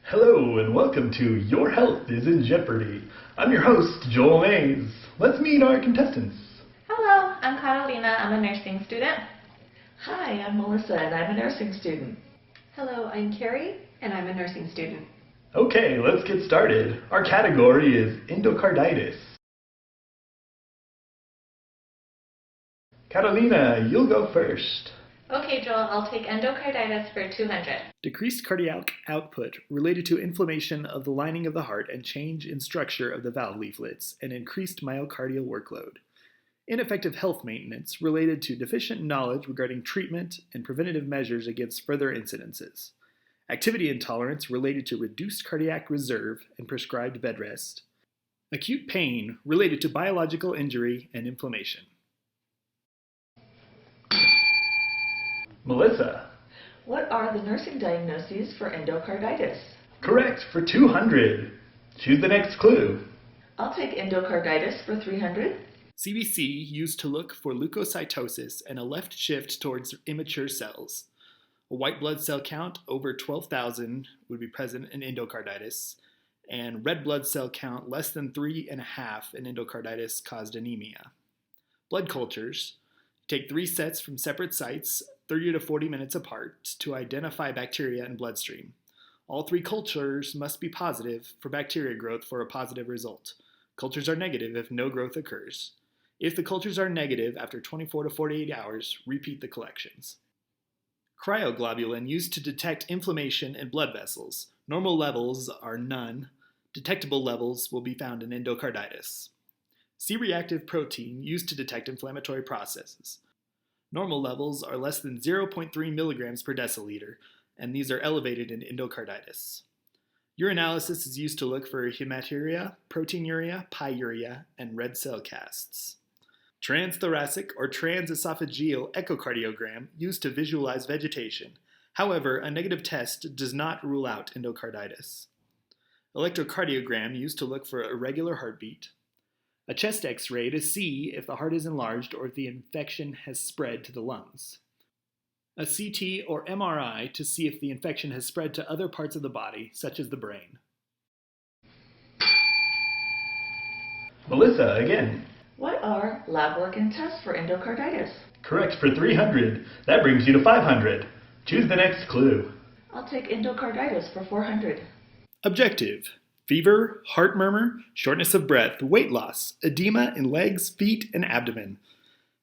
Hello and welcome to Your Health is in Jeopardy! I'm your host, Joel Mays. Let's meet our contestants. Hello, I'm Catalina. I'm a nursing student. Hi, I'm Melissa and I'm a nursing student. Hello, I'm Carrie and I'm a nursing student. Okay, let's get started. Our category is endocarditis. Catalina, you'll go first. Okay, Joel, I'll take endocarditis for 200. Decreased cardiac output related to inflammation of the lining of the heart and change in structure of the valve leaflets and increased myocardial workload. Ineffective health maintenance related to deficient knowledge regarding treatment and preventative measures against further incidences. Activity intolerance related to reduced cardiac reserve and prescribed bed rest. Acute pain related to biological injury and inflammation. Melissa. What are the nursing diagnoses for endocarditis? Correct, for 200. Choose the next clue. I'll take endocarditis for 300. CBC used to look for leukocytosis and a left shift towards immature cells. A white blood cell count over 12,000 would be present in endocarditis, and red blood cell count less than 3.5 in endocarditis caused anemia. Blood cultures take 3 sets from separate sites, 30 to 40 minutes apart, to identify bacteria in bloodstream. All 3 cultures must be positive for bacteria growth for a positive result. Cultures are negative if no growth occurs. If the cultures are negative after 24 to 48 hours, repeat the collections. Cryoglobulin used to detect inflammation in blood vessels. Normal levels are none. Detectable levels will be found in endocarditis. C-reactive protein used to detect inflammatory processes. Normal levels are less than 0.3 milligrams per deciliter, and these are elevated in endocarditis. Urinalysis is used to look for hematuria, proteinuria, pyuria, and red cell casts. Transthoracic or transesophageal echocardiogram used to visualize vegetation. However, a negative test does not rule out endocarditis. Electrocardiogram used to look for irregular heartbeat. A chest x-ray to see if the heart is enlarged or if the infection has spread to the lungs. A CT or MRI to see if the infection has spread to other parts of the body, such as the brain. Melissa, again. What are lab work and tests for endocarditis? Correct, for 300. That brings you to 500. Choose the next clue. I'll take endocarditis for 400. Objective: fever, heart murmur, shortness of breath, weight loss, edema in legs, feet, and abdomen.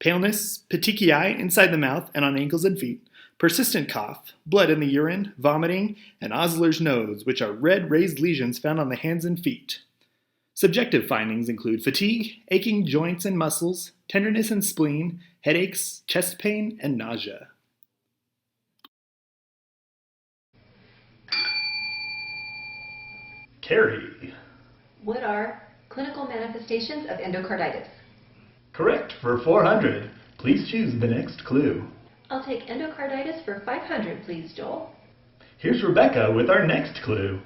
Paleness, petechiae inside the mouth and on ankles and feet, persistent cough, blood in the urine, vomiting, and Osler's nose, which are red raised lesions found on the hands and feet. Subjective findings include fatigue, aching joints and muscles, tenderness and spleen, headaches, chest pain, and nausea. Carrie. What are clinical manifestations of endocarditis? Correct, for 400. Please choose the next clue. I'll take endocarditis for 500, please, Joel. Here's Rebecca with our next clue.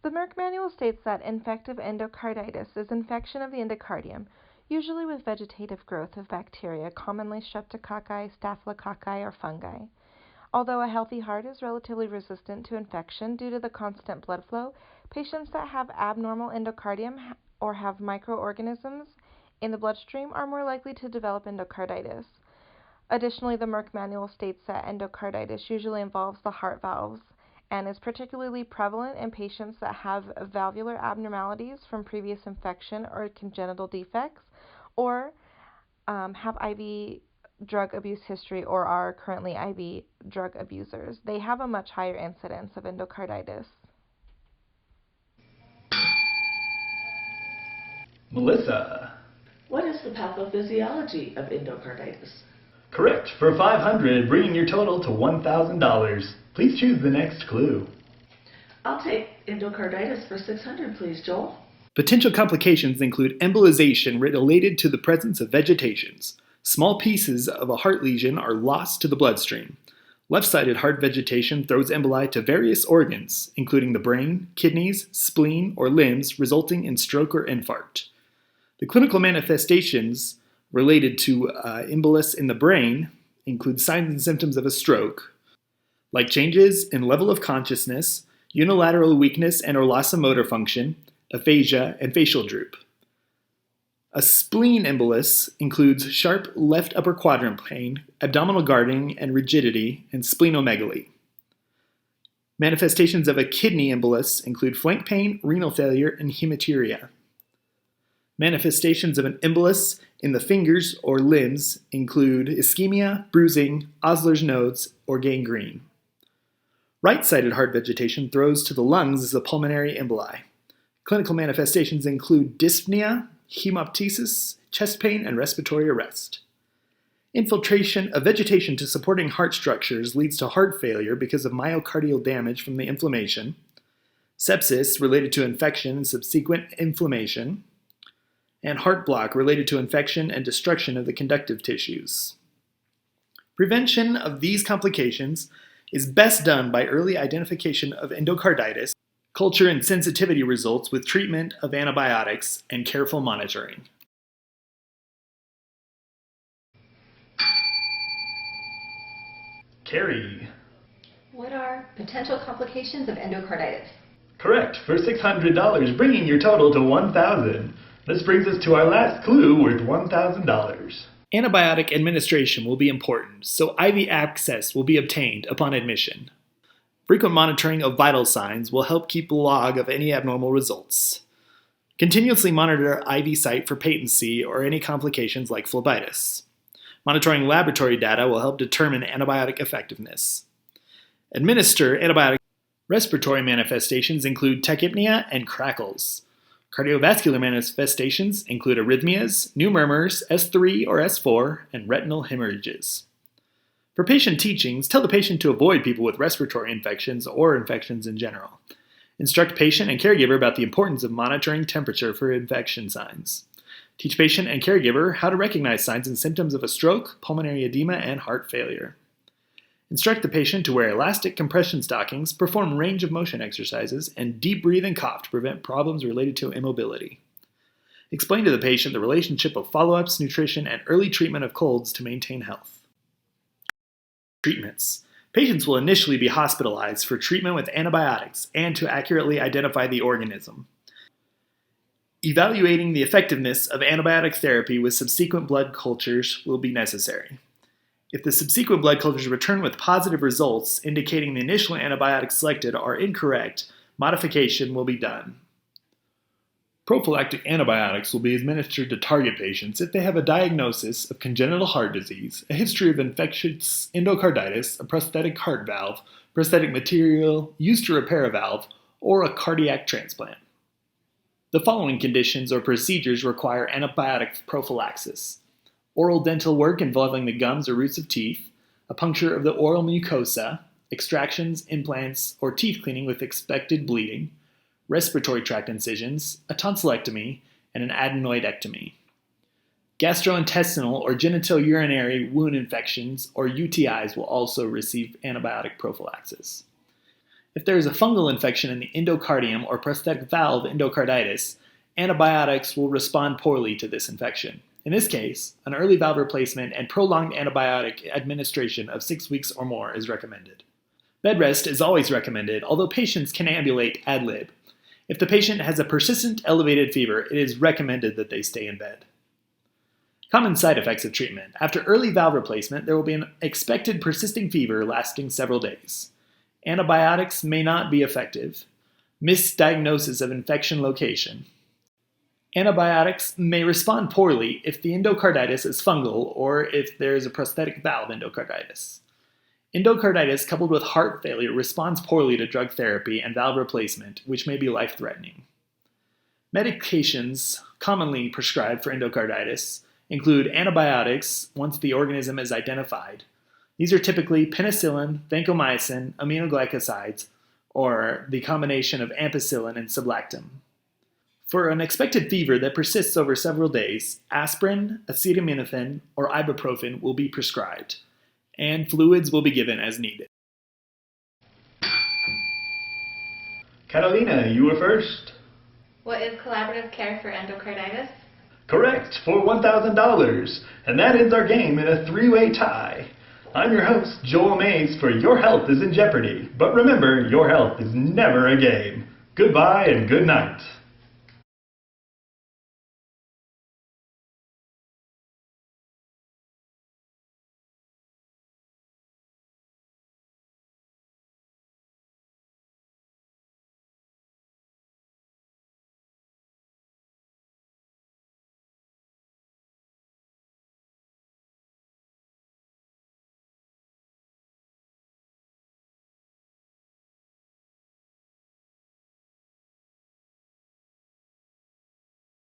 The Merck manual states that infective endocarditis is infection of the endocardium, usually with vegetative growth of bacteria, commonly streptococci, staphylococci, or fungi. Although a healthy heart is relatively resistant to infection due to the constant blood flow, patients that have abnormal endocardium or have microorganisms in the bloodstream are more likely to develop endocarditis. Additionally, the Merck manual states that endocarditis usually involves the heart valves and is particularly prevalent in patients that have valvular abnormalities from previous infection or congenital defects, or have IV drug abuse history or are currently IV drug abusers. They have a much higher incidence of endocarditis. Melissa. What is the pathophysiology of endocarditis? Correct, for 500, bringing your total to $1,000. Please choose the next clue. I'll take endocarditis for 600, please, Joel. Potential complications include embolization related to the presence of vegetations. Small pieces of a heart lesion are lost to the bloodstream. Left-sided heart vegetation throws emboli to various organs, including the brain, kidneys, spleen, or limbs, resulting in stroke or infarct. The clinical manifestations related to embolus in the brain include signs and symptoms of a stroke, like changes in level of consciousness, unilateral weakness and or loss of motor function, aphasia, and facial droop. A spleen embolus includes sharp left upper quadrant pain, abdominal guarding and rigidity, and splenomegaly. Manifestations of a kidney embolus include flank pain, renal failure, and hematuria. Manifestations of an embolus in the fingers or limbs include ischemia, bruising, Osler's nodes, or gangrene. Right-sided heart vegetation throws to the lungs as a pulmonary emboli. Clinical manifestations include dyspnea, hemoptysis, chest pain, and respiratory arrest. Infiltration of vegetation to supporting heart structures leads to heart failure because of myocardial damage from the inflammation, sepsis related to infection and subsequent inflammation, and heart block related to infection and destruction of the conductive tissues. Prevention of these complications is best done by early identification of endocarditis, culture and sensitivity results with treatment of antibiotics, and careful monitoring. Carrie. What are potential complications of endocarditis? Correct, for $600, bringing your total to $1,000. This brings us to our last clue worth $1,000. Antibiotic administration will be important, so IV access will be obtained upon admission. Frequent monitoring of vital signs will help keep a log of any abnormal results. Continuously monitor IV site for patency or any complications like phlebitis. Monitoring laboratory data will help determine antibiotic effectiveness. Administer antibiotic. Respiratory manifestations include tachypnea and crackles. Cardiovascular manifestations include arrhythmias, new murmurs, S3 or S4, and retinal hemorrhages. For patient teachings, tell the patient to avoid people with respiratory infections or infections in general. Instruct patient and caregiver about the importance of monitoring temperature for infection signs. Teach patient and caregiver how to recognize signs and symptoms of a stroke, pulmonary edema, and heart failure. Instruct the patient to wear elastic compression stockings, perform range of motion exercises, and deep breathe and cough to prevent problems related to immobility. Explain to the patient the relationship of follow-ups, nutrition, and early treatment of colds to maintain health. Treatments. Patients will initially be hospitalized for treatment with antibiotics and to accurately identify the organism. Evaluating the effectiveness of antibiotic therapy with subsequent blood cultures will be necessary. If the subsequent blood cultures return with positive results indicating the initial antibiotics selected are incorrect, modification will be done. Prophylactic antibiotics will be administered to target patients if they have a diagnosis of congenital heart disease, a history of infectious endocarditis, a prosthetic heart valve, prosthetic material used to repair a valve, or a cardiac transplant. The following conditions or procedures require antibiotic prophylaxis: oral dental work involving the gums or roots of teeth, a puncture of the oral mucosa, extractions, implants, or teeth cleaning with expected bleeding, respiratory tract incisions, a tonsillectomy, and an adenoidectomy. Gastrointestinal or genitourinary wound infections, or UTIs, will also receive antibiotic prophylaxis. If there is a fungal infection in the endocardium or prosthetic valve endocarditis, antibiotics will respond poorly to this infection. In this case, an early valve replacement and prolonged antibiotic administration of 6 weeks or more is recommended. Bed rest is always recommended, although patients can ambulate ad lib. If the patient has a persistent elevated fever, it is recommended that they stay in bed. Common side effects of treatment. After early valve replacement, there will be an expected persisting fever lasting several days. Antibiotics may not be effective. Misdiagnosis of infection location. Antibiotics may respond poorly if the endocarditis is fungal or if there is a prosthetic valve endocarditis. Endocarditis coupled with heart failure responds poorly to drug therapy and valve replacement, which may be life-threatening. Medications commonly prescribed for endocarditis include antibiotics once the organism is identified. These are typically penicillin, vancomycin, aminoglycosides, or the combination of ampicillin and sublactam. For an expected fever that persists over several days, aspirin, acetaminophen, or ibuprofen will be prescribed, and fluids will be given as needed. Catalina, you were first. What is collaborative care for endocarditis? Correct, for $1,000. And that ends our game in a three-way tie. I'm your host, Joel Mays, for Your Health is in Jeopardy. But remember, your health is never a game. Goodbye and good night.